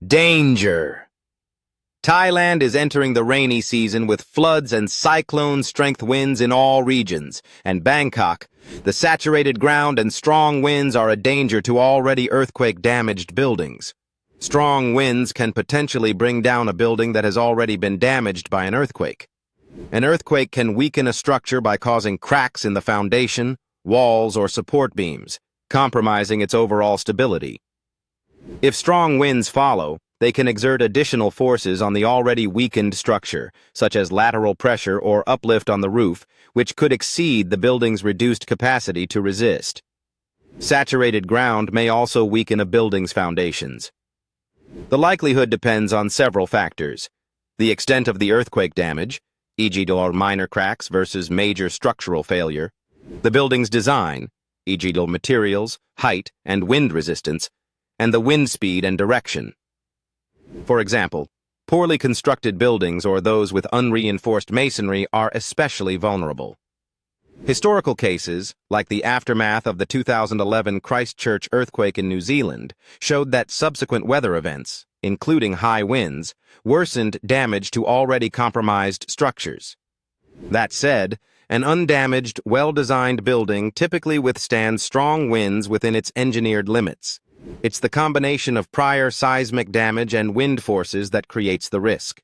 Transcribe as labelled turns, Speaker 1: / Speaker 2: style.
Speaker 1: Danger! Thailand is entering the rainy season with floods and cyclone-strength winds in all regions, and Bangkok, the saturated ground and strong winds are a danger to already earthquake-damaged buildings. Strong winds can potentially bring down a building that has already been damaged by an earthquake. An earthquake can weaken a structure by causing cracks in the foundation, walls, or support beams, compromising its overall stability. If strong winds follow, they can exert additional forces on the already weakened structure, such as lateral pressure or uplift on the roof, which could exceed the building's reduced capacity to resist. Saturated ground may also weaken a building's foundations. The likelihood depends on several factors: the extent of the earthquake damage, e.g. minor cracks versus major structural failure, the building's design, e.g. materials, height, and wind resistance, and the wind speed and direction. For example, poorly constructed buildings or those with unreinforced masonry are especially vulnerable. Historical cases, like the aftermath of the 2011 Christchurch earthquake in New Zealand, showed that subsequent weather events, including high winds, worsened damage to already compromised structures. That said, an undamaged, well-designed building typically withstands strong winds within its engineered limits. It's the combination of prior seismic damage and wind forces that creates the risk.